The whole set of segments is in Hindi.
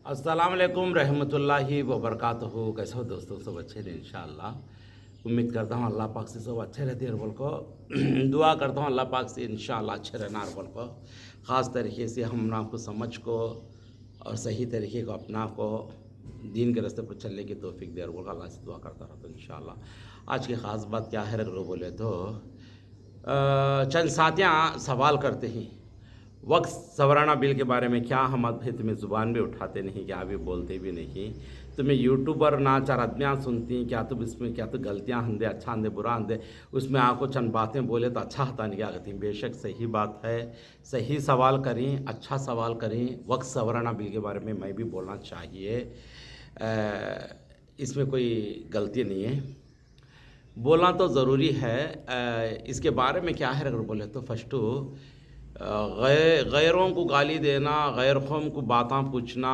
अस्सलाम वालेकुम रहमतुल्लाहि व बरकातहू। कैसे हो दोस्तों? सब अच्छे हैं इंशाअल्लाह। उम्मीद करता हूँ अल्लाह पाक से सब अच्छे रहते हैं। को दुआ करता हूँ अल्लाह पाक से इंशाअल्लाह अच्छे रहना को ख़ास तरीके से हम नाम को समझ को और सही तरीके को अपना को दीन के रास्ते पर चलने की तौफीक दे को अल्लाह से दुआ करता रहता हूँ इंशाअल्लाह। आज की ख़ास बात क्या है अगर बोले तो चंद साथियाँ सवाल करते हैं वक्फ सवराना बिल के बारे में। क्या हम भाई तुम्हें ज़ुबान भी उठाते नहीं, क्या भी बोलते भी नहीं। तुम्हें यूट्यूबर ना चार आदमियाँ सुनती क्या तुम इसमें क्या तो गलतियाँ हंदे अच्छा हंदे बुरा हंदे उसमें आपको चंद बातें बोले तो अच्छा होता नहीं क्या कहती। बेशक सही बात है, सही सवाल करें, अच्छा सवाल करें। वक्फ सवराना बिल के बारे में मैं भी बोलना चाहिए, इसमें कोई गलती नहीं है, बोलना तो ज़रूरी है। इसके बारे में क्या है अगर बोले तो फर्स्टू गैरों को गाली देना, गैर कौम को बातें पूछना,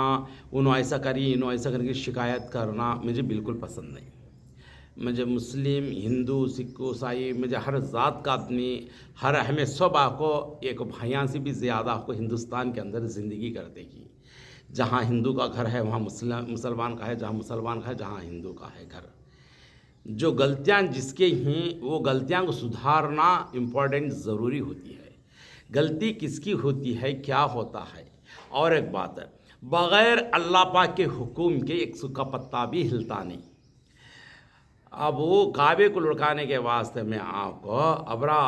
उन्होंने ऐसा करी इन्होंने ऐसा करके शिकायत करना मुझे बिल्कुल पसंद नहीं। मुझे मुस्लिम, हिंदू, सिख, ईसाई, मुझे हर ज़ात का आदमी, हर हमें सब आपको एक भाइयों से भी ज़्यादा आपको हिंदुस्तान के अंदर ज़िंदगी करते की। जहाँ हिंदू का घर है वहाँ मुसलमान का है, जहाँ मुसलमान का है जहाँ हिंदू का है घर। जो गलतियाँ जिसके हैं वो गलतियाँ को सुधारना इम्पोर्टेंट ज़रूरी होती है। गलती किसकी होती है, क्या होता है। और एक बात है, बग़ैर अल्लाह पाक के हुक्म के एक सूखा पत्ता भी हिलता नहीं। अब वो काबे को लुढ़काने के वास्ते में आपको अबरा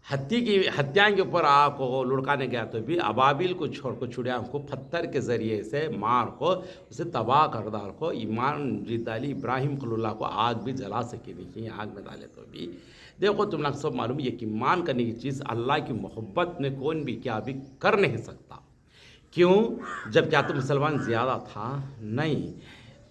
हत्या के ऊपर आपको लुढ़काने गया तो भी अबाबिल को छोड़ को चुड़िया को पत्थर के ज़रिए से मार को उसे तबाह कर डाल को ईमान डाली। इब्राहिम खलीलुल्लाह को आग भी जला सके नहीं, आग में डाले तो भी देखो तुम लोग सब मालूम ये कि ईमान करने की चीज़ अल्लाह की मोहब्बत में कौन भी क्या भी कर नहीं सकता। क्यों? जब क्या तो मुसलमान ज़्यादा था नहीं,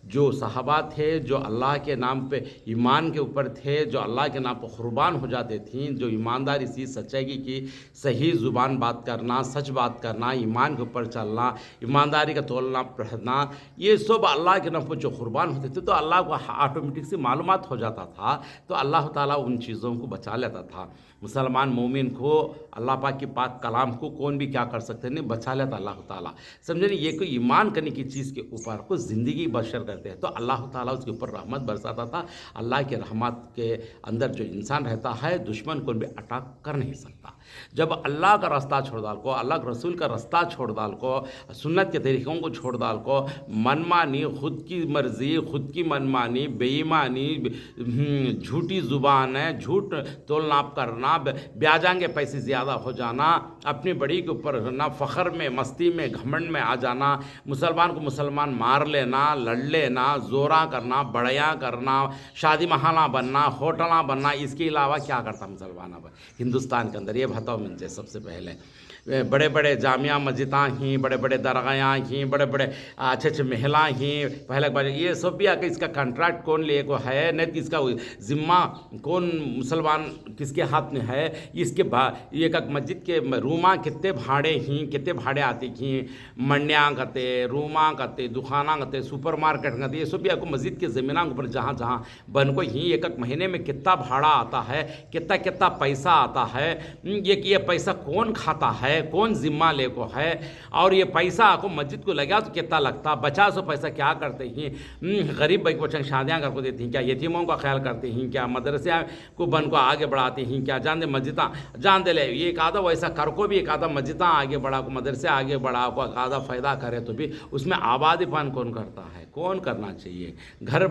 जो सहाबा थे जो अल्लाह के नाम पे ईमान के ऊपर थे, जो अल्लाह के नाम पर कुर्बान हो जाते थीं, जो ईमानदारी सी सच्चाई की सही ज़ुबान बात करना, सच बात करना, ईमान के ऊपर चलना, ईमानदारी का तोलना पढ़ना, ये सब अल्लाह के नाम पर जो कुर्बान होते थे तो अल्लाह को ऑटोमेटिक से मालूमात हो जाता था, तो अल्लाह ताला उन चीज़ों को बचा लेता था। मुसलमान मोमिन को अल्लाह पाक की पाक कलाम को कौन भी क्या कर सकते नहीं, बचा लेता अल्लाह ताला। समझे नहीं, ये कोई ईमान करने की चीज़ के ऊपर को ज़िंदगी बशर करते हैं तो अल्लाह ताला उसके ऊपर रहमत बरसाता था। अल्लाह के रहमत के अंदर जो इंसान रहता है दुश्मन को भी अटैक कर नहीं सकता। जब अल्लाह का रास्ता छोड़ डाल को, अल्लाह के रसूल का रास्ता छोड़ डाल को, सुन्नत के तरीक़ों को छोड़ डाल को, मनमानी, खुद की मर्ज़ी, खुद की मनमानी, बेईमानी, झूठी ज़ुबान है, झूठ तोल नाप करना, ब्याजांगे पैसे ज़्यादा हो जाना, अपनी बड़ी के ऊपर ना फ़ख्र में, मस्ती में, घमंड में आ जाना, मुसलमान को मुसलमान मार लेना, लड़ लेना, जोरा करना, बड़ियाँ करना, शादी महाना बनना, होटला बनना, इसके अलावा क्या करता मुसलमान अब हिंदुस्तान के अंदर? ये बताओ मुझे सबसे पहले। बड़े बड़े जामिया मस्जिदाँ ही, बड़े बड़े दरगाह ही, बड़े बड़े अच्छे अच्छे महला ही, पहले बार ये सब भी आकर इसका कॉन्ट्रैक्ट कौन लिए को है, नहीं तो इसका ज़िम्मा कौन मुसलमान किसके हाथ में है। इसके एक एक मस्जिद के रूमा कितने भाड़े ही, कितने भाड़े आते ही, मंडियाँ करते, रूमा करते, दुकाना करते, सुपर मार्केट करते, ये सब भी आपको मस्जिद के ज़मीना के ऊपर जहाँ जहाँ बन को ही एक एक महीने में कितना भाड़ा आता है, कितना कितना पैसा आता है, ये पैसा कौन खाता है, कौन जिम्मा ले को है, और ये पैसा आपको मस्जिद को लगा तो कितना लगता, बचा सो पैसा क्या करते हैं, गरीब भाई को शादियाँ कर को देती हैं क्या, यतीमों का ख्याल करते हैं क्या, मदरसे को बन को आगे बढ़ाते हैं क्या, जान दे मस्जिदा जान दे ले ये एक आधा वैसा कर को भी एक आधा मस्जिदा आगे बढ़ा को, मदरसे आगे बढ़ा को, एक आधा फ़ायदा करे तो भी उसमें आबादीपन कौन करता है, कौन करना चाहिए। घर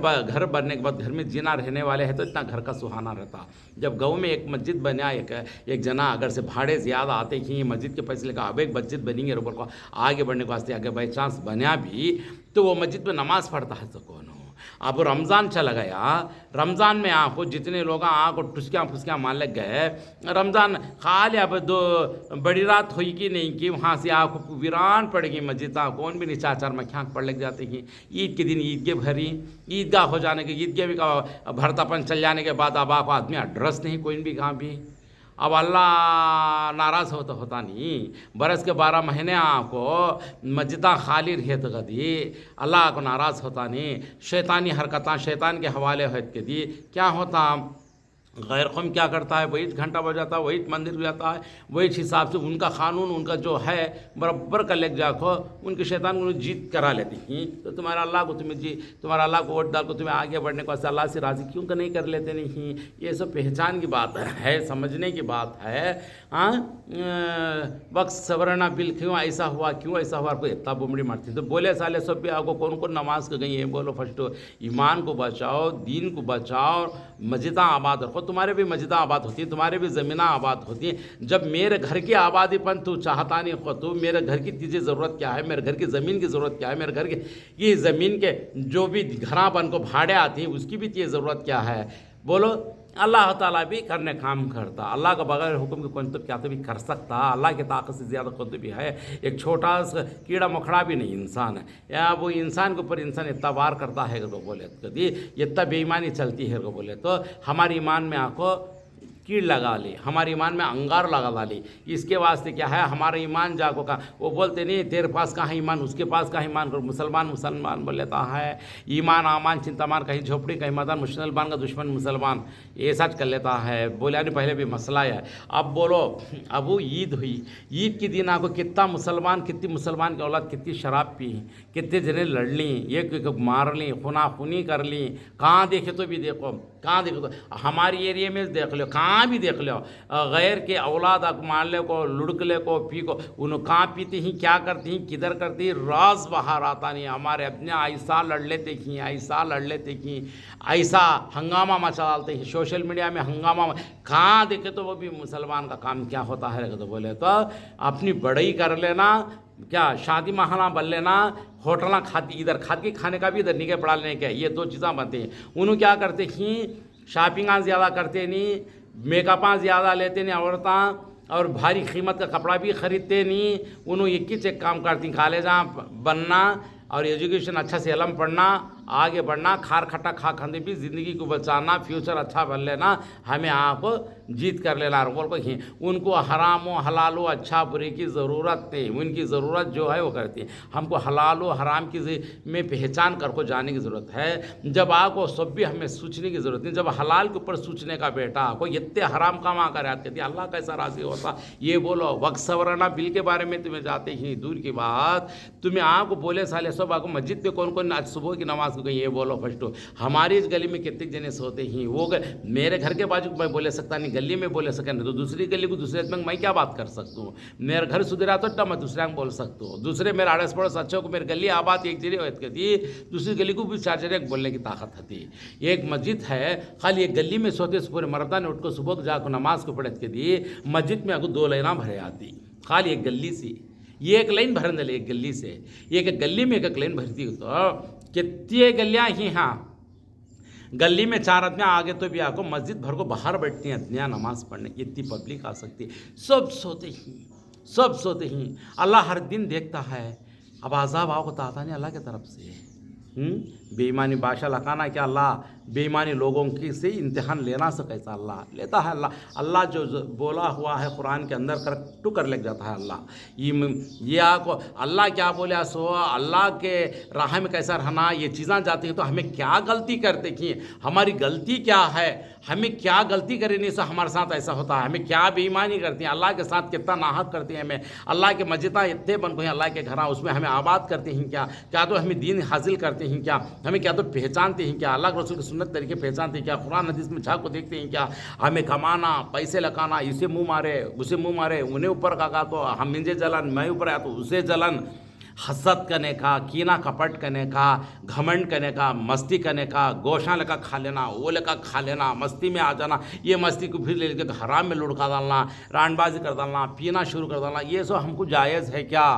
बनने के बाद घर में जीना रहने वाले हैं तो इतना घर का सुहाना रहता। जब गाँव में एक मस्जिद बना, एक जना अगर से भाड़े ज़्यादा आते ही मस्जिद के पैसे लेकर अब एक मस्जिद बनेंगे ऊपर को आगे बढ़ने के वास्ते, अगर बाई चांस बना भी तो वो मस्जिद में नमाज़ पढ़ता है तो कौन हो। अब रमज़ान चला गया, रमज़ान में आपको जितने लोग आपको टुस्कियाँ फुस्कियाँ मान लग गए, रमज़ान खाली अब दो बड़ी रात हुई कि नहीं कि वहाँ से आपको वीरान पड़ेगी मस्जिद, कौन भी नहीं चार चार मक्खियाँ पढ़ लग जाते हैं। ईद के दिन ईद के भरी, ईदगाह हो जाने के ईदगाह भी भरतापन चल जाने के बाद अब आपको आदमी एड्रेस नहीं कोई भी कहाँ भी। अब अल्लाह नाराज़ होता नहीं, बरस के 12 महीने आपको मस्जिदा खाली रहे तो कदी अल्लाह को नाराज़ होता नहीं, शैतानी हरकतां शैतान के हवाले होत के दी क्या होता। गैर कौम क्या करता है, वही घंटा बजाता है, वही मंदिर जाता है, वही हिसाब से उनका कानून उनका जो है बराबर का लेके जाको उनके शैतान को जीत करा लेती हैं। तो तुम्हारा अल्लाह को तुम्हारा अल्लाह को वोट डाल को तुम्हें आगे बढ़ने को वास्ते अल्लाह से राज़ी क्यों का नहीं कर लेते नहीं। ये सब पहचान की बात है, समझने की बात है। हाँ, वक्त सवरना बिल क्यों ऐसा हुआ, क्यों ऐसा हुआ, आपको इतना बुमड़ी मारती। तो बोले साले सब भी आपको कौन कौन नमाज कर गई है, बोलो फर्स्ट ईमान को बचाओ, दीन को बचाओ, मस्जिदा आबाद रखो। तुम्हारे भी मस्जिदा आबाद होती है, तुम्हारे भी ज़मीना आबाद होती हैं। जब मेरे घर की आबादीपन तू चाहता नहीं हो, तो मेरे घर की तुझे ज़रूरत क्या है, मेरे घर की ज़मीन की ज़रूरत क्या है, मेरे घर की ज़मीन के जो भी घरापन को भाड़े आती हैं उसकी भी तुझे ज़रूरत क्या है। बोलो अल्लाह ताला भी करने काम करता, अल्लाह का बगैर हुक्म के कौन तो क्या तो भी कर सकता, अल्लाह की ताकत से ज़्यादा खुद भी है। एक छोटा सा कीड़ा मकोड़ा भी नहीं इंसान है, या वो इंसान के ऊपर इंसान इतना वार करता है को बोले कभी इतना बेईमानी चलती है को बोले तो हमारे ईमान में आँखों कीड़ लगा ली, हमारे ईमान में अंगार लगा डाली। इसके वास्ते क्या है, हमारा ईमान जाको का वो बोलते नहीं तेरे पास कहाँ ईमान, उसके पास कहाँ ईमान करो। मुसलमान बोल लेता है ईमान आमान चिंतामान, कहीं झोपड़ी कहीं मदान, मुसलमान का दुश्मन मुसलमान, ये सच कर लेता है। बोले नहीं पहले भी मसला है। अब बोलो अब वो ईद हुई, ईद के दिन आपको कितना मुसलमान, कितनी मुसलमान की औलाद कितनी शराब पी, कितने जने लड़ ली, एक मार ली, खुना खुनी कर ली। कहाँ देखे तो भी देखो, कहाँ देखो तो हमारी एरिया में देख लो, कहाँ भी देख लो, गैर के औलाद मारले को लुढ़कले को पी को उन्होंने कहाँ पीती ही, क्या करती हैं, किधर करती, राज बाहर आता नहीं। हमारे अपने ऐसा लड़ लेते कि ऐसा लड़ लेते कि ऐसा हंगामा मचा डालते हैं सोशल मीडिया में, हंगामा कहाँ देखे तो वो भी मुसलमान का काम क्या होता है तो बोले तो अपनी बड़ई कर लेना, क्या शादी महाना बन लेना, होटल खाती इधर खाद के खाने का भी इधर निके पड़ा लेने का, ये दो चीज़ें बनती हैं। उन्होंने क्या करते हैं, शॉपिंग ज़्यादा करते नहीं, मेकअपां ज़्यादा लेते नहीं औरतें, और भारी कीमत का कपड़ा भी ख़रीदते नहीं। उन्होंने एक ही चेक काम करती, कॉलेजा बनना और एजुकेशन अच्छा से इलम पढ़ना, आगे बढ़ना, खार खट्टा खा खंदे भी ज़िंदगी को बचाना, फ्यूचर अच्छा बन लेना, हमें आपको जीत कर लेना। और बोल को ही उनको हराम व हलाल व अच्छा बुरे की ज़रूरत नहीं, उनकी ज़रूरत जो है वो करती है। हमको हलाल व हराम की में पहचान कर को जाने की ज़रूरत है। जब आपको सब भी हमें सोचने की ज़रूरत नहीं, जब हलाल के ऊपर सोचने का बेटा को इतने हराम काम आकर याद कहती अल्लाह कैसा राज़ी होता। ये बोलो वक्त सवरना बिल के बारे में तुम्हें जाते ही दूर की बात, तुम्हें आपको बोले साले सब आपको मस्जिद में कौन कौन आज सुबह की नमाज को गई, ये बोलो फर्स्ट। हमारी इस गली में कितने जने सोते हैं, वो मेरे घर के बाजू मैं बोले सकता नहीं, गली में बोले सके नहीं, तो दूसरी गली को दूसरे में मैं क्या बात कर सकता हूँ। मेरे घर सुधरा तो मैं दूसरे में बोल सकता हूँ, दूसरे मेरे अड़ोस पड़ोस अच्छे को मेरी गली आबाद एक जगह कहती, दूसरी गली को भी चार जगह बोलने की ताकत होती। एक मस्जिद है, खाली एक गली में सोते पूरे मर्दा ने उठ को सुबह जाकर नमाज को पढ़ के दी, मस्जिद में आपको 2 लाइना भरे आती, खाली एक गली सी, ये एक लाइन भरने दे एक गली से, एक गली में एक लाइन भरती तो कितनी गलियाँ ही। हाँ, गली में 4 आदमी आगे तो भी आपको मस्जिद भर को बाहर बैठती हैं दुनिया नमाज पढ़ने, इतनी पब्लिक आ सकती है। सब सोते ही अल्लाह हर दिन देखता है। अब आज़ाब आओ तो आता नहीं अल्लाह की तरफ से। बेईमानी बादशाह लगाना क्या, अल्लाह बेईमानी लोगों की से इम्तिहान लेना से कैसा अल्लाह लेता है। अल्लाह जो बोला हुआ है कुरान के अंदर करेक्ट कर ले जाता है अल्लाह। ये आपको अल्लाह क्या बोले सो अल्लाह के राह में कैसा रहना, ये चीज़ें जाती हैं तो हमें क्या गलती करते कि हमारी गलती क्या है, हमें क्या गलती करने से हमारे साथ ऐसा होता है, हमें क्या बेईमानी करती हैं, अल्लाह के साथ कितना नाहक करते हैं, हमें अल्लाह के मस्जिद इतने बन गए अल्लाह के घर, उसमें हमें आबाद करते हैं क्या तो हमें दीन हासिल करते हैं क्या, हमें क्या तो पहचानते हैं क्या, अल्लाह के रसूल की सुन्नत तरीके पहचानते हैं क्या, कुरान हदीस में झाँक को देखते हैं क्या, हमें कमाना पैसे लगाना, इसे मुँह मारे उसे मुँह मारे, उन्हें ऊपर का तो हम मुझे जलन, मैं ऊपर आया तो उसे जलन, हसद करने का, कीना कपट करने का, घमंड करने का, मस्ती करने का, गोशा लेकर खा लेना, वो लेकर खा लेना, मस्ती में आ जाना, ये मस्ती को फिर ले लेकर हराम में लुढ़का डालना, रानबाजी कर डालना, पीना शुरू कर डालना, ये सब हमको जायज़ है क्या।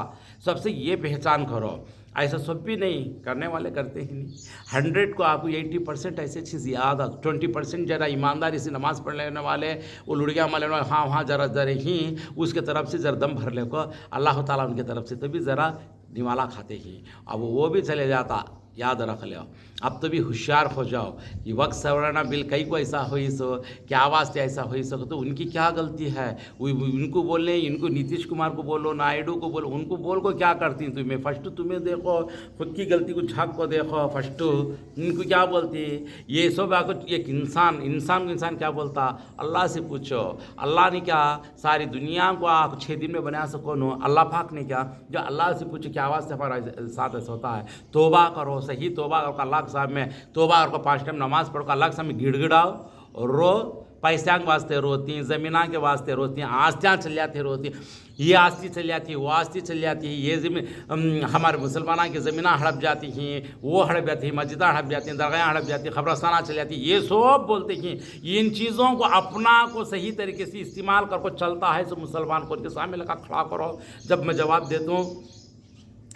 सबसे ये पहचान करो। ऐसा सब भी नहीं करने वाले करते ही नहीं। 100 को आपको 80% ऐसे चीज़ याद, 20% ज़रा ईमानदारी से नमाज़ पढ़ लेने वाले, वो लुड़िया मारने वाले, हाँ ज़रा ही उसके तरफ से ज़रा दम भर ले को अल्लाह ताला उनके तरफ से तो भी ज़रा निवाला खाते ही। अब वो भी चले जाता याद रख लो। अब तो भी होशियार हो जाओ कि वक्त सवरना बिल कई को ऐसा हुई सो, क्या वास्ते ऐसा हुई सो, तो उनकी क्या गलती है? उनको बोलने, इनको नीतीश कुमार को बोलो, नायडू को बोलो, उनको बोल को क्या करती तुम्हें? फर्स्ट तुम्हें देखो, खुद की गलती को झाँक को देखो फर्स्ट, उनको क्या बोलती? ये सब आपको एक इंसान को इंसान क्या बोलता? अल्लाह से पूछो। अल्लाह ने क्या सारी दुनिया को आप 6 दिन में बना सको नो? अल्लाह पाक ने क्या? जो अल्लाह से पूछो क्या वास्ते हमारा साथ ऐसा होता है? तोबा करो, सही तोबा करो, अल्लाह के साथ में तोबा करो, 5 टाइम नमाज पढ़ो, अल्लाह के सामने गिड़गिड़ाओ और रो। पैसा के वास्ते रोती, ज़मीना के वास्ते रोती, आस्तियाँ चल जाती रोती, ये आस्ती चल जाती है, वो आस्ती चल जाती है, ये ज़मीन हमारे मुसलमाना की ज़मीना हड़प जाती हैं, वो हड़प जाती हैं, मस्जिदा हड़प जाती हैं, दरगाह हड़प जाती हैं, खबरस्ताना चल जाती है, ये सब बोलते हैं। इन चीज़ों को अपना को सही तरीके से इस्तेमाल कर चलता है, तो मुसलमान को उनके सामने लगा खड़ा करो। जब मैं जवाब देता हूँ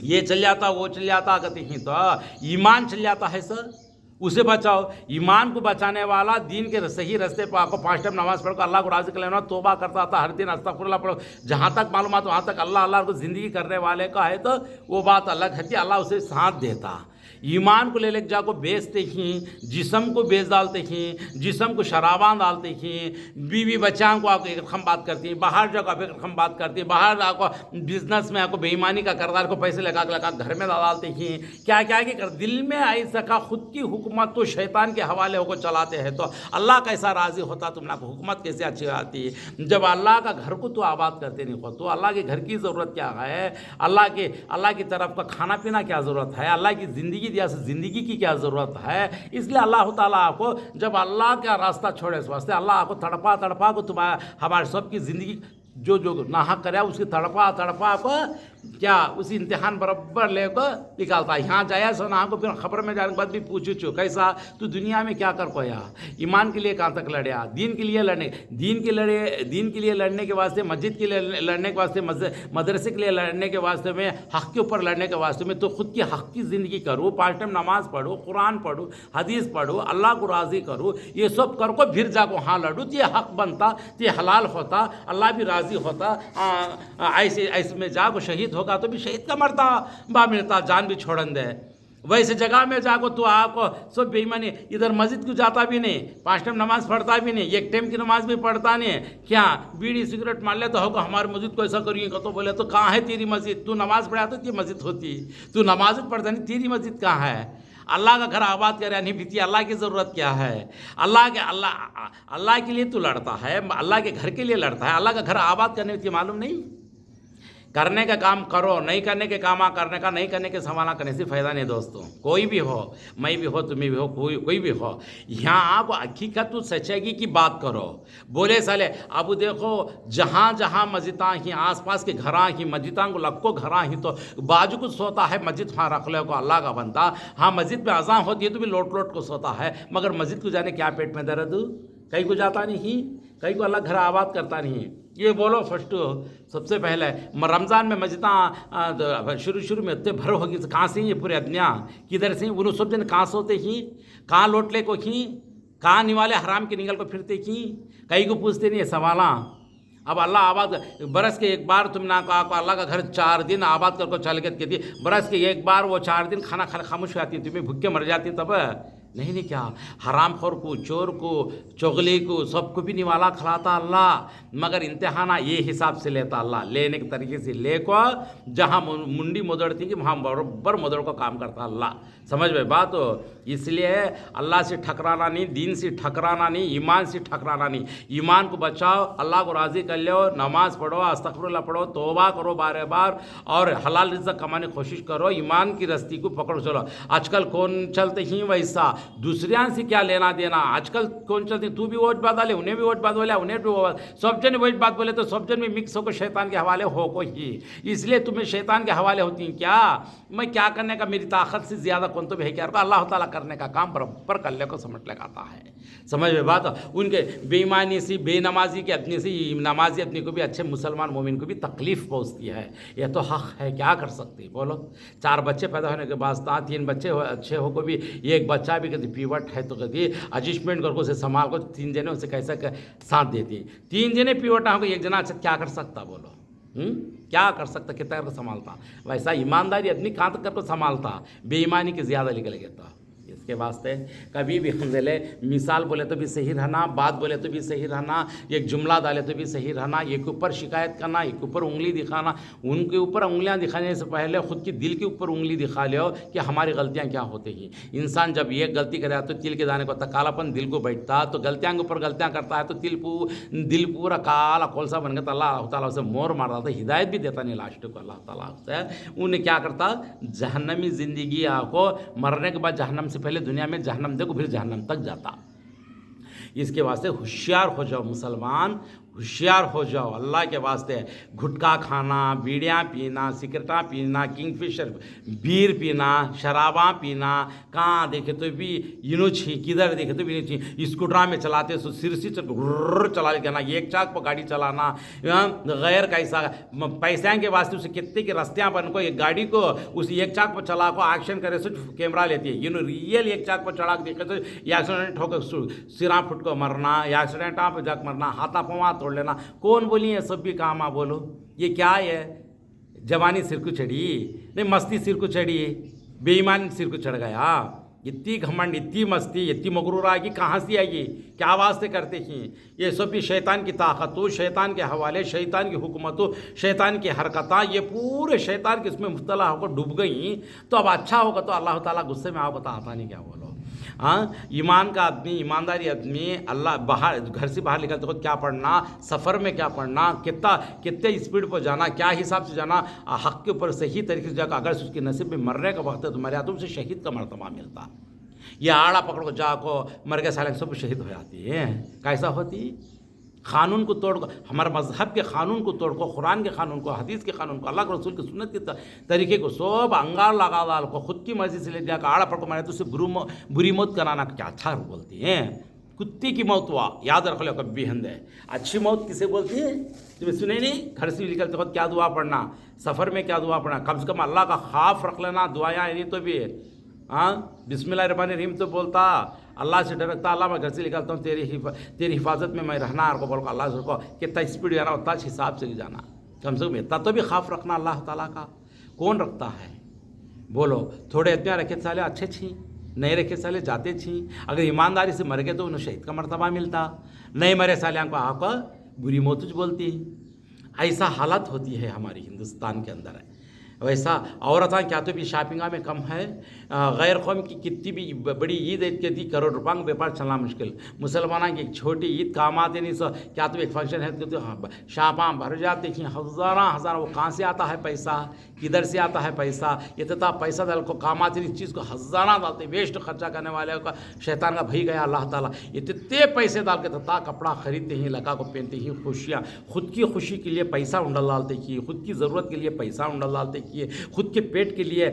ये चल जाता वो चल जाता, कहते हैं तो ईमान चल जाता है सर, उसे बचाओ। ईमान को बचाने वाला दीन के सही रास्ते पर आपको 5 टाइम नमाज पढ़कर अल्लाह को राज़ी कर लेना, तोबा करता था हर दिन, अस्तगफुरुल्लाह पढ़ो। जहाँ तक मालूम है वहाँ तक अल्लाह को ज़िंदगी करने वाले का है, तो वो बात अलग है कि अल्लाह उसे साथ देता। ईमान को ले लेकर जाको बेचते ही, जिस्म को बेच डालते ही, जिस्म को शराबान डालते ही, बीवी बच्चाओं को आपको एक रकम बात करती है, बाहर जाकर आप एक रकम बात करती है, बाहर आपको बिजनेस में आपको बेईमानी का करदार को पैसे लगा घर में डालते ही, क्या क्या कर दिल में ऐसा का खुद की हुकूमत तो शैतान के हवाले होकर चलाते हैं। तो अल्लाह कैसा राज़ी होता? तुमने हुकूमत कैसे अच्छी आती है? जब अल्लाह का घर को तो आबाद करते नहीं हो, तो अल्लाह के घर की ज़रूरत क्या है? अल्लाह की तरफ का खाना पीना क्या ज़रूरत है? अल्लाह की ज़िंदगी दिया से ज़िंदगी की क्या ज़रूरत है? इसलिए अल्लाह ताला आपको जब अल्लाह का रास्ता छोड़े इस वास्ते अल्लाह आपको तड़पा को तुम्हारा हमारे सबकी ज़िंदगी जो नाहक करे उसकी तड़पा को क्या उसी इम्तिहान बराबर लेकर निकालता है। यहाँ जाया सो ना को, फिर खबर में जाने के बाद भी पूछू कैसा तू दुनिया में क्या कर पाया? ईमान के लिए कहाँ तक लड़या? दीन के लिए दीन के लिए लड़ने के वास्ते, मस्जिद के लिए लड़ने के वास्ते, मदरसे के लिए लड़ने के वास्ते में, हक़ के ऊपर लड़ने के वास्ते में तो खुद की हक़ की ज़िंदगी करो, 5 टाइम नमाज पढ़ो, कुरान पढ़ो, हदीस पढ़ो, अल्लाह को राज़ी करो, ये सब कर को फिर जाको हाँ लड़ो तो ये हक़ बनता, तो ये हलाल होता, अल्लाह भी राज़ी होता। ऐसे में जाको शहीद होगा तो भी शहीद का मरता बा मिलता, जान भी छोड़न दे। वैसे जगह में जाको तो आपको सब बेईमानी, इधर मस्जिद को जाता भी नहीं, 5 टाइम नमाज पढ़ता भी नहीं, 1 टाइम की नमाज भी पढ़ता नहीं, क्या बीड़ी सिगरेट मान ले तो होगा हमारी मस्जिद को ऐसा करिए तो बोले तो कहाँ है तेरी मस्जिद? तू नमाज पढ़ा तो तेरी मस्जिद होती, तू नमाज पढ़ता नहीं, तेरी मस्जिद कहाँ है? अल्लाह का घर आबाद करे नहीं बीती, अल्लाह की ज़रूरत क्या है? अल्लाह के लिए तू लड़ता है, अल्लाह के घर के लिए लड़ता है, अल्लाह का घर आबाद करने की मालूम नहीं? करने का काम करो, नहीं करने के काम करने का, नहीं करने के समाना करने से फ़ायदा नहीं दोस्तों। कोई भी हो, मैं भी हो, तुम्हें भी हो, कोई भी हो, यहाँ आप हकीकत सच्चाई की बात करो। बोले साले अब देखो जहाँ जहाँ मस्जिदाँ ही, आसपास के घराँ ही, मस्जिदां को लक्को घराँ ही, तो बाजू को सोता है मस्जिद, वहाँ रख लो को अल्लाह का बंदा। हाँ मस्जिद में अज़ान होती है तो भी लोट को सोता है, मगर मस्जिद को जाने क्या पेट में दर्द? कहीं को जाता नहीं, कहीं को अल्लाह घर आबाद करता नहीं। ये बोलो फर्स्ट सबसे पहले रमज़ान में मस्जिदां शुरू में इतने भर होगी, कहाँ से ये पूरे दुनिया किधर से उन्होंने सब जन कहाँ सोते ही, कहाँ लोटले को ही, कहाँ निवाले हराम के निकल को फिरते ही, कहीं को पूछते नहीं सवाला। अब अल्लाह आबाद बरस के एक बार तुम ना कहा अल्लाह का घर 4 दिन आबाद कर को चल के बरस के एक बार वो 4 दिन खाना खामोश आती, तुम्हें भूखे मर जाती तब नहीं क्या? हराम खोर को, चोर को, चुगली को, सबको भी निवाला खिलाता अल्लाह, मगर इम्तिहाना ये हिसाब से लेता अल्लाह, लेने के तरीके से लेको जहाँ मुंडी मुदड़ती कि वहाँ बराबर मुदड़ को काम करता अल्लाह। समझ में बात हो? इसलिए अल्लाह से ठकराना नहीं, दीन से ठकराना नहीं, ईमान से ठकराना नहीं। ईमान को बचाओ, अल्लाह को राज़ी कर लो, नमाज पढ़ो, अस्तगफुरुल्लाह पढ़ो, तौबा करो बार बार, और हलाल रिज़्क़ कमाने की कोशिश करो, ईमान की रस्ती को पकड़ो चलो। आजकल कौन चलते ही वैसा, दूसरियां से क्या लेना देना? आजकल कौन चलते, तू भी वोट बात वाले, उन्हें भी वोट बात बोले, उन्हें भी सब जन वोट बात बोले, तो सब जन में मिक्स होकर शैतान के हवाले हो को ही। इसलिए तुम्हें शैतान के हवाले होती हैं क्या? मैं क्या करने का, मेरी ताकत से ज़्यादा कौन तो भी है क्या? अल्लाह ताला करने का काम बराबर कर ले को समझ लगाता है। समझ में बात? उनके बेईमानी से, बेनमाजी के अपने से, नमाजी अपने को भी, अच्छे मुसलमान मोमिन को भी तकलीफ़ पहुँचती है। यह तो हक़ है, क्या कर सकते बोलो? 4 बच्चे पैदा होने के बाद 3 बच्चे अच्छे हो को भी, एक बच्चा भी कभी पीवट है तो कभी एडजस्टमेंट करके उसे संभाल को 3 जने उसे कैसा साथ देती, 3 जने पीवटा हो, 1 जना अच्छा क्या कर सकता बोलो? क्या कर सकता, कितना करके संभालता। वैसा ईमानदारी आदमी कहाँ तक करके संभालता, बेईमानी के ज़्यादा निकल गया था। इसके वास्ते कभी भी हम बोले मिसाल बोले तो भी सही रहना, बात बोले तो भी सही रहना, एक जुमला डाले तो भी सही रहना, एक ऊपर शिकायत करना, एक ऊपर उंगली दिखाना। उनके ऊपर उंगलियां दिखाने से पहले खुद की दिल के ऊपर उंगली दिखा लो कि हमारी गलतियां क्या होती हैं। इंसान जब एक गलती करे तो तिल के दाने को कालापन दिल को बैठता, तो गलतियां के ऊपर गलतियां करता है तो दिल पूरा काला कोलसा बन गया। तो अल्लाह ताला उसे मोर मार था, हिदायत भी देता नहीं लास्ट को अल्लाह ताला से। उन्हें क्या करता, जहन्नमी ज़िंदगी आपको मरने के बाद जहन्नम से पहले दुनिया में जहन्नम देखो, फिर जहन्नम तक जाता। इसके वास्ते होशियार हो जाओ मुसलमान, होशियार हो जाओ अल्लाह के वास्ते। गुटखा खाना, बीड़ियाँ पीना, सिगरेटा पीना, किंगफिशर बीर पीना, शराबा पीना, कहाँ देखे तो भी इनो छी, किधर देखे तो भी नहीं छी। स्कूटरा में चलाते सो सिर से चला लेना, एक चाक पर गाड़ी चलाना गैर कैसा पैसा के वास्ते उसे कितने के रस्तियाँ बन को एक गाड़ी को उस एक चाक पर चला को एक्शन करे सो कैमरा लेती है। यूँ रियल एक चाक पर चढ़ा के देखे तो एक्सीडेंट होकर सिरा फुट को मरना, एक्सीडेंट आप जाकर मरना, हाथा पवा तोड़ लेना। कौन बोली है सब भी काम आप बोलो, ये क्या है। जवानी सिर को चढ़ी नहीं, मस्ती सिर को चढ़ी, बेईमानी सिर को चढ़ गया। इतनी घमंड, इतनी मस्ती, इतनी मगरूर आएगी कहाँ से आएगी, क्या वास्ते करते हैं। ये सब भी शैतान की ताकत हो, शैतान के हवाले, शैतान की हुकूमत हो, शैतान की हरकतें, ये पूरे शैतान के इसमें मुब्तला होकर डूब गई। तो अब अच्छा होगा तो अल्लाह ताला गुस्से में आओ, आता नहीं क्या बोलो। हाँ, ईमान का आदमी, ईमानदारी आदमी अल्लाह बाहर घर से बाहर निकलते हो क्या पढ़ना, सफ़र में क्या पढ़ना, कितने स्पीड पर जाना, क्या हिसाब से जाना, हक़ के ऊपर सही तरीके से जाकर अगर उसके नसीब में मरने का वक्त है तो मर जाता, उसे शहीद का मर्तबा मिलता। ये आड़ा पकड़ को जाको मर गए साले सब शहीद हो जाती है। कैसा होती, क़ानून को तोड़ को, हमारे मज़हब के क़ानून को तोड़ को, कुरान के क़ानून को, हदीस के क़ानून को, अल्लाह के रसूल की सुन्नत के तरीके को सब अंगार लगा डाल को खुद की मर्ज़ी से ले जाकर आड़ा पकड़ मारे तो उससे बुरी मौत कराना क्या अच्छा बोलती हैं। कुत्ते की मौत हुआ याद रख लो कभी हंद है। अच्छी मौत किसे बोलती है तुम्हें सुने नहीं। घर से निकलते वक्त क्या दुआ पढ़ना, सफ़र में क्या दुआ पढ़ना, कम से कम अल्लाह का खौफ रख लेना, दुआयाँ नहीं तो भी हाँ बिस्मिल्लाहिर्रहमानिर्रहीम तो बोलता, अल्लाह से डरता, अल्लाह मैं घर से निकलता हूँ तेरी हिफाजत में मैं रहना, और को बोल अल्लाह से को कितना स्पीड जाना उतना हिसाब से जाना, कम से कम इतना तो भी खौफ रखना अल्लाह ताला का। कौन रखता है बोलो। थोड़े इतना रखे साले अच्छे छी, नहीं रखे साले जाते छी। अगर ईमानदारी से मर गए तो उन्हें शहीद का मर्तबा मिलता, नहीं मरे साले आपको बुरी मौत बोलती। ऐसा हालत होती है हमारी हिंदुस्तान के अंदर है। वैसा औरतें क्या तो भी शॉपिंगा में कम है। गैर कौम की कितनी भी बड़ी ईद ईद के दी करोड़ रुपये का व्यापार चलना मुश्किल। मुसलमानों की एक छोटी ईद काम आते नहीं सो क्या तो एक फंक्शन है तो शापा भर जाते देखिए हज़ार वो कहाँ से आता है पैसा, किधर से आता है पैसा। इतना पैसा डाल को काम आते नहीं चीज़ को हज़ारा डालते, वेस्ट खर्चा करने वाले का शैतान का भई गया अल्लाह ताला। इतने पैसे डाल के तथा कपड़ा खरीदते हैं, लगा को पहनते हैं, खुशियाँ खुद की खुशी के लिए पैसा उंडल डालते किए, खुद की ज़रूरत के लिए पैसा उंडल डालते किए, खुद के पेट के लिए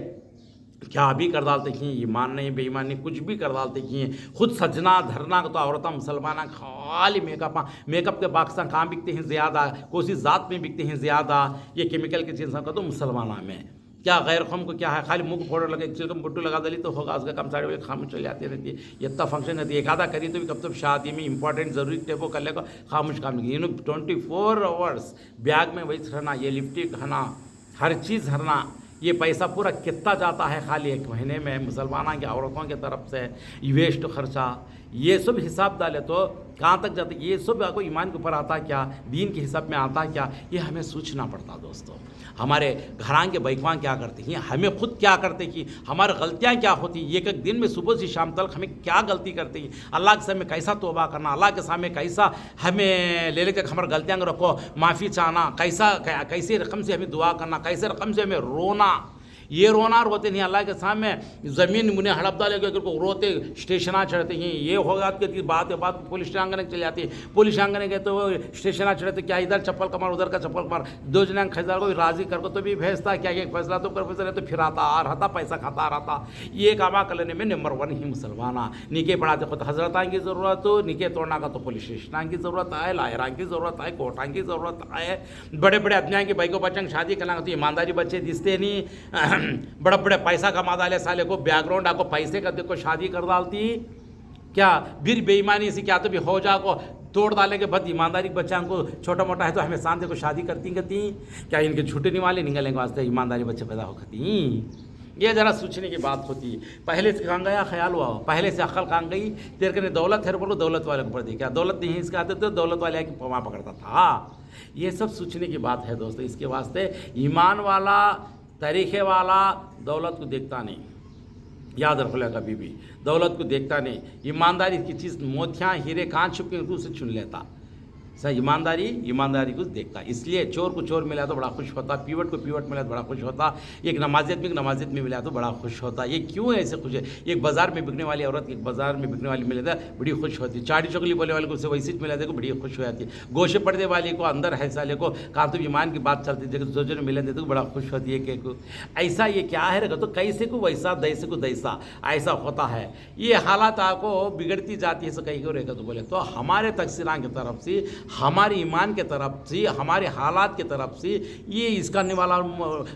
क्या भी कर डालते किए, ईमान नहीं बेईमान नहीं कुछ भी कर डालते किए। खुद सजना धरना तो औरतें मुसलमान खाली मेकअप के बाक्सा कहाँ बिकते हैं ज़्यादा, कोसी ज़ात में बिकते हैं ज़्यादा, ये केमिकल की चीज़ का तो मुसलमाना में क्या गैर कौम को क्या है, खाली मुँह फोड़ लगे चिलकम बुट्टू लगा दली तो होगा, उसका कम साड़ी वाले खामोश चल जाती रहती है। इतना फंक्शन रहती है, एक आधा करी तो भी कब तक शादी में इंपॉर्टेंट ज़रूरी टेपो कर लेगा खामोश काम नहीं। 24 आवर्स बैग में वही रहना, ये लिपस्टिक खाना, हर चीज़ हरना, ये पैसा पूरा कितना जाता है खाली एक महीने में मुसलमानों की औरतों की तरफ से वेस्ट खर्चा। ये सब हिसाब डाले तो कहाँ तक जाता है। ये सब आपको ईमान के ऊपर आता क्या, दीन के हिसाब में आता क्या, ये हमें सोचना पड़ता दोस्तों। हमारे घरान के बैकवान क्या करते हैं, हमें खुद क्या करते कि हमारी गलतियाँ क्या होती, एक एक दिन में सुबह से शाम तक हमें क्या गलती करते हैं, अल्लाह के सामने कैसा तौबा करना, अल्लाह के सामने कैसा हमें ले लेकर हमारे गलतियाँ रखो माफ़ी चाहना, कैसे रकम से हमें दुआ करना, कैसे रकम से हमें रोना। ये रोना रोते नहीं अल्लाह के सामने, ज़मीन मुने हड़प डाले को रोते स्टेशना चढ़ते हैं। ये होगा कि बात पुलिस आंगन चले जाती है, पुलिस आंगन गए तो स्टेशना चढ़ते क्या इधर चप्पल कमार उधर का चप्पल कमार, दो जना खरीदार को राज़ी कर को तो भी भेजता क्या फैसला तो कर फैसला तो फिर आता आ रहा पैसा खाता आ रहा। ये कामा कर लेने में नंबर 1 ही मुसलमाना। निके बढ़ाते खुद हजरत की ज़रूरत हो, निके तोड़ना का तो पुलिस स्टेशन की ज़रूरत है, लायरा की ज़रूरत है, कोर्टा की ज़रूरत है। बड़े बड़े अज्ञान के भाई को बच्चों शादी करना तो ईमानदारी बच्चे दिखते नहीं, बड़ा बड़े पैसा कमा डाले साले को बैकग्राउंड आपको पैसे का देखो शादी कर डालती क्या, फिर बेईमानी से क्या तो भी हो जा को तोड़ डालेंगे बद ईमानदारी बच्चा को छोटा मोटा है तो हमें शांति को शादी करती कहती क्या इनके छूटने वाले निकलेंगे वास्ते ईमानदारी बच्चे पैदा होती। ये ज़रा सोचने की बात होती है। पहले से कहाँ गया ख्याल हुआ, पहले से अक्ल कहाँ गई, तेरे कने दौलत है बोलो दौलत वाले को पढ़ दी, क्या दौलत नहीं इसके आते तो दौलत वाले आके वहाँ पकड़ता था। ये सब सोचने की बात है दोस्तों। इसके वास्ते ईमान वाला तरीक़े वाला दौलत को देखता नहीं, याद रख ले कभी भी, दौलत को देखता नहीं। ईमानदारी की चीज़ मोतियाँ हीरे कहाँ छुपके उसे चुन लेता। सर ईमानदारी को देखता। इसलिए चोर को चोर मिला तो बड़ा खुश होता, पीवट को पीवट मिला तो बड़ा खुश होता, एक नमाज़ आदमी को नमाज़ आदमी मिला तो बड़ा खुश होता। ये क्यों ऐसे खुश है? एक बाज़ार में बिकने वाली औरत एक बाज़ार में बिकने वाली मिले था बड़ी खुश होती, चाटी चौकली बोले वाले को उसे वैसी मिला था बड़ी खुश हो जाती, गोशे पर्दे वाले को अंदर है साले को कहाँ तो ईमान की बात चलती थी जो जो मिले थे तो बड़ा खुश होती है। को ऐसा ये क्या है रखा तो कैसे को वैसा दैसे को दैसा ऐसा होता है। ये हालात आपको बिगड़ती जाती है। कहीं को रहेगा तो बोले तो हमारे तकसीरा की तरफ से, हमारे ईमान के तरफ से, हमारे हालात के तरफ से ये इसका निवाला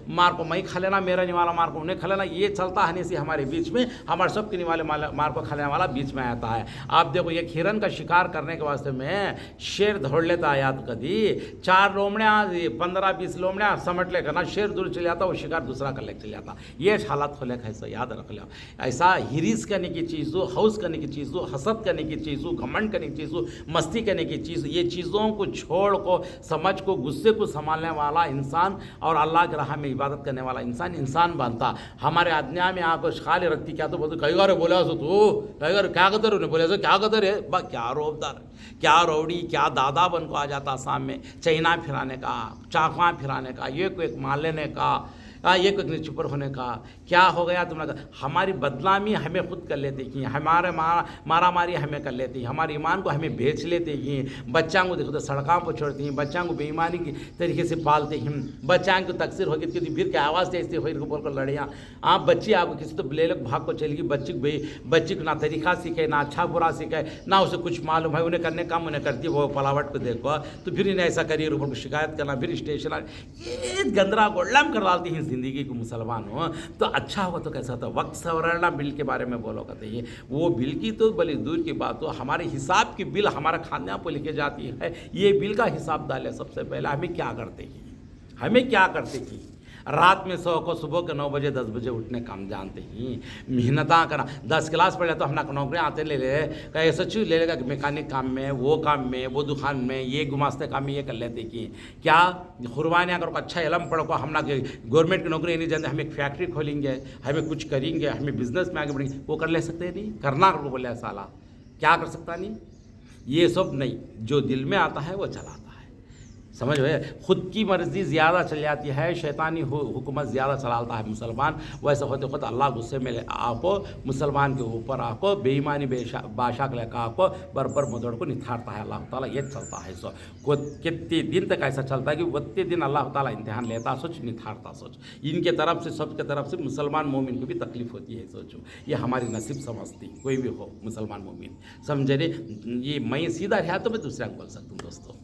मार को मैं खा लेना, मेरा निवाला मार को उन्हें खा लेना, ये चलता है नहीं से हमारे बीच में, हमारे सबके निवाले मार को खा लेने वाला बीच में आता है। आप देखो एक हिरन का शिकार करने के वास्ते में शेर दौड़ लेता है, याद कदी 4 लोमड़ियाँ 15-20 लोमड़ियाँ समट लेकर ना शेर दूर चले जाता, वो शिकार दूसरा कर ले चले जाता। ये हालात हो लेकर ऐसा याद रख लो। ऐसा हिरिस करने की चीज़ हो, हौस करने की चीज़ हो, हसद करने की चीज़ हो, घमंड करने की चीज़ हो, मस्ती करने की चीज़, ये चीज़ों को छोड़ को समझ को गुस्से को संभालने वाला इंसान और अल्लाह के राह में इबादत करने वाला इंसान बनता। हमारे आज्ञा में आपको खाली रखती, क्या तो बोलते कई बार बोला सो तू कई बार क्या कदर उन्हें बोले सो क्या कदर है बा, क्या रोबदार, क्या रौड़ी, क्या दादा बन को आ जाता सामने, चैना फिराने का, चाकवा फिराने का, ये को एक मान लेने का, ये कोई चुपर होने का, क्या हो गया तुमने। हमारी बदनामी हमें खुद कर लेते कि हमारे मारा मारी हमें कर लेती, हमारे ईमान को हमें बेच लेते कि बच्चा को देखो तो सड़कों पर छोड़ती हैं, बच्चा को बेईमानी की तरीके से पालते हैं, बच्चा को तकसीर होगी तो फिर क्या आवाज़ तेजती हो बोल कर लड़ियाँ। आप बच्ची आपको किसी तो ले लोग भाग को चलेगी, बच्ची को ना तरीका सीखे, ना अच्छा बुरा सीखे, ना उसे कुछ मालूम है, उन्हें करने काम उन्हें करती है, वो पलावट को देखो तो फिर इन्हें ऐसा करिए ऊपर को शिकायत करना, फिर स्टेशन ये गंदरा गोल्डम कर डालती हैं ज़िंदगी को। मुसलमान हो तो अच्छा होगा तो कैसा था। वक्त सवरना बिल के बारे में बोलो कहते ये वो बिल की तो बड़ी दूर की बात हो, हमारे हिसाब की बिल हमारा खाना पर लिखे जाती है। ये बिल का हिसाब डाले सबसे पहले हमें क्या करते हैं, रात में 100 को सुबह के 9 बजे 10 बजे उठने काम जानते ही, मेहनता करा 10 क्लास पढ़े तो हम नौकरियाँ आते ले ऐसा चीज़ ले लेगा कि मैकेनिक काम में, वो दुकान में, ये गुमास्ते काम में ये कर लेते कि क्या कुर्बानियाँ करो, अच्छा इलम पढ़ो को, हम ना गवर्नमेंट की नौकरी नहीं जानते, हम एक फैक्ट्री खोलेंगे, हमें कुछ करेंगे, हमें बिजनेस में आगे बढ़ेंगे, वो कर ले सकते नहीं, करना को बोले साला क्या कर सकता नहीं। ये सब नहीं, जो दिल में आता है वो चलाता है। समझ है, खुद की मर्ज़ी ज़्यादा चल जाती है, शैतानी हुकूमत ज़्यादा चलाता है मुसलमान। वैसे होते खुद अल्लाह गुस्से में आपको मुसलमान के ऊपर आपको बेईमानी बादशाह के लेकर आपको बरबर मुदड़ को निथारता है अल्लाह ताला। ये चलता है सो कितने दिन तक ऐसा चलता है कि उतने दिन अल्लाह ताला इम्तिहान लेता सोच, निथारता सोच। इनके तरफ से सबके तरफ से मुसलमान मोमिन को भी तकलीफ़ होती है। सोचो ये हमारी नसीब समझती, कोई भी हो मुसलमान मोमिन समझे रे। ये मैं सीधा रहा तो मैं दूसरा को बोल सकता हूँ दोस्तों।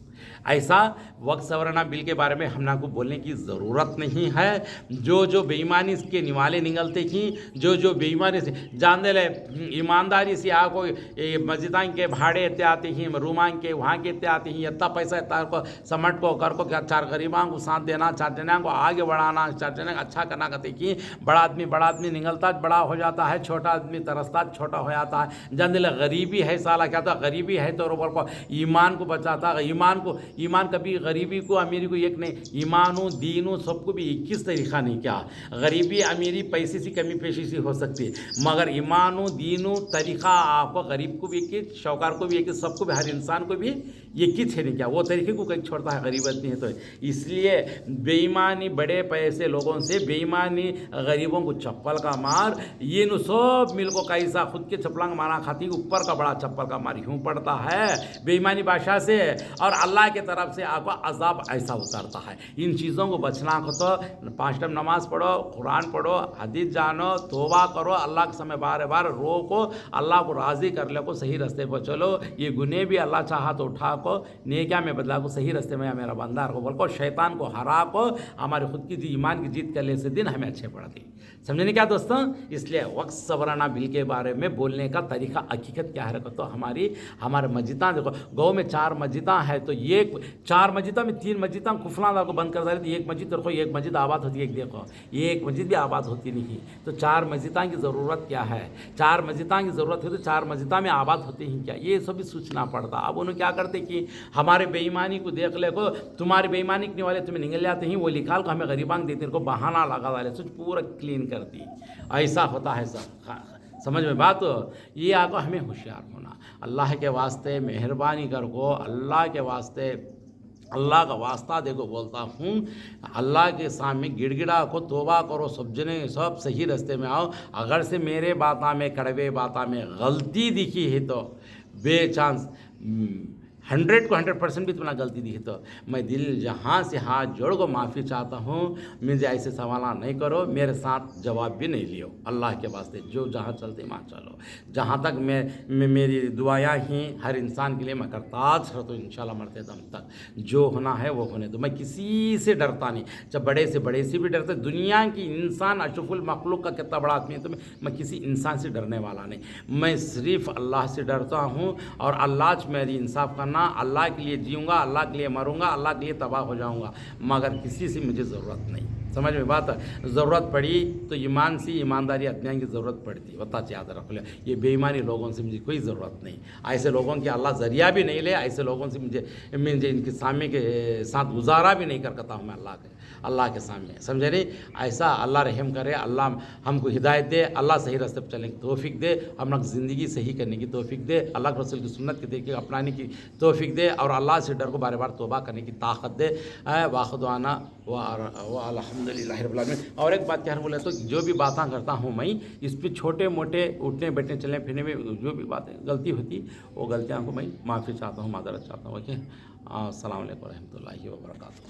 ऐसा वक्त सवरना बिल के बारे में हम ना को बोलने की ज़रूरत नहीं है। जो बेईमानी के निवाले निकलते ही, जो बेईमानी से जान दे ले, ईमानदारी से आपको मस्जिदां के भाड़े इतने आते हैं, रूमां के वहाँ के इतने आते हैं, इतना पैसा इतना को समट को कर को क्या 4 गरीबां को साथ देना, 4 जना को आगे बढ़ाना, 4 जना अच्छा करना कहते कि बड़ा आदमी निकलता बड़ा हो जाता है, छोटा आदमी तरसता छोटा हो जाता है। जान दे ले गरीबी है साला, क्या था गरीबी है तो रोबर को ईमान को बचाता, ईमान कभी गरीबी को अमीरी को एक नहीं, ईमानो दीनो सबको भी 21 तरीक़ा नहीं। क्या गरीबी अमीरी पैसे से कमी पेशी से हो सकती है, मगर ईमानो दीनो तरीक़ा आपको गरीब को भी एक, शौकार को भी एक, सबको भी, हर इंसान को भी एक ही है नहीं। क्या वो तरीके को कहीं छोड़ता है गरीब आदमी है तो। इसलिए बेईमानी बड़े पैसे लोगों से, बेईमानी गरीबों को चप्पल का मार, ये नु सब मिल को कैसा खुद के चप्पल मारा खाती ऊपर का बड़ा चप्पल का मार यूँ पड़ता है बेईमानी बादशाह से, और अल्लाह के तरफ से आपको अजाब ऐसा उतरता है। इन चीज़ों को बचना को तो 5 टाइम नमाज पढ़ो, कुरान पढ़ो, हदीस जानो, तौबा करो, अल्लाह के समय बार रो को, अल्लाह को राज़ी कर ले को, सही रास्ते पर चलो। ये गुनेह भी अल्लाह चाहा तो उठा को नेकिया में बदला को, सही रास्ते में मेरा बंदा को बोल को, शैतान को हरा को, हमारे खुद की ईमान की जीत कर ले से दिन हमें अच्छे पड़ती। समझे नहीं क्या दोस्तों? इसलिए वक्त सवराना बिल के बारे में बोलने का तरीका हकीकत क्या है तो हमारे मस्जिदां देखो, गाँव में 4 मस्जिदां है तो एक 4 मस्जिदां में 3 मस्जिदां कुफला को बंद कर दे, तो एक मस्जिद देखो, एक मस्जिद आबाद होती है, एक देखो एक मस्जिद भी आबाद होती नहीं। तो 4 मस्जिदां की ज़रूरत क्या है? 4 मस्जिदां की ज़रूरत है तो 4 मस्जिदां में आबाद होते हैं क्या? ये सब भी सोचना पड़ता। अब उन्होंने क्या करते कि हमारे बेईमानी को देख ले को, तुम्हारे बेईमानी करने वाले तुम्हें निकल जाते हैं, वो निकाल को हमें गरीबांग देते हैं, को बहाना लगा डाले, सोच पूरा क्लीन करती। ऐसा होता है सब। समझ में बात? ये आको हमें होशियार होना। अल्लाह के वास्ते मेहरबानी कर को, अल्लाह के वास्ते, अल्लाह का वास्ता देखो बोलता हूँ, अल्लाह के सामने गिड़गिड़ा को, तोबा करो, सब जने सब सही रास्ते में आओ। अगर से मेरे बाता में, कड़वे बाता में गलती दिखी है तो बेचांस 100 को 100% भी तुम्हारा गलती दिखी तो मैं दिल जहाँ से हाथ जोड़ को माफ़ी चाहता हूँ। मुझे ऐसे सवाल नहीं करो, मेरे साथ जवाब भी नहीं लियो। अल्लाह के वास्ते जो जहाँ चलते वहाँ चलो। जहाँ तक मैं मेरी दुआयाँ ही हर इंसान के लिए मैं करता रहता हूँ, इंशाल्लाह मरते दम तक जो होना है वो होने दो। मैं किसी से डरता नहीं, चाहे बड़े से भी डरते। दुनिया की इंसान अशरफुल मखलूक का कितना बड़ा आदमी है तो मैं किसी इंसान से डरने वाला नहीं। मैं सिर्फ अल्लाह से डरता हूँ और अल्लाह मेरी इंसाफ करना। अल्लाह के लिए जीऊँगा, अल्लाह के लिए मरूँगा, अल्लाह के लिए तबाह हो जाऊँगा, मगर किसी से मुझे ज़रूरत नहीं। समझ में बात? ज़रूरत पड़ी तो ईमान से, ईमानदारी अपने की ज़रूरत पड़ती, बता याद रख लो। ये बेईमानी लोगों से मुझे कोई ज़रूरत नहीं। ऐसे लोगों की अल्लाह ज़रिया भी नहीं ले, ऐसे लोगों से मुझे इनके सामने के साथ गुजारा भी नहीं कर सकता हूँ मैं अल्लाह के सामने। समझे नहीं? ऐसा अल्लाह रहम करे, अल्लाह हमको हिदायत दे, अल्लाह सही रास्ते पर चलने की तौफीक दे, हम लोग ज़िंदगी सही करने की तौफीक दे, अल्लाह के रसूल की सुन्नत के देख अपनाने की तौफीक दे और अल्लाह से डर को बार बार तौबा करने की ताकत दे। वाखुदाना व अल्हम्दुलिल्लाहि रब्बिल आलमीन। और एक बात क्या बोले तो जो भी बातें करता हूँ मैं, इस पर छोटे मोटे उठने बैठने चलने फिरने में जो भी बातें गलती होती वो गलतियाँ को मैं माफ़ी चाहता हूँ, मादरत चाहता हूँ। ओके, अस्सलाम वालेकुम रहमतुल्लाहि व बरकातहू।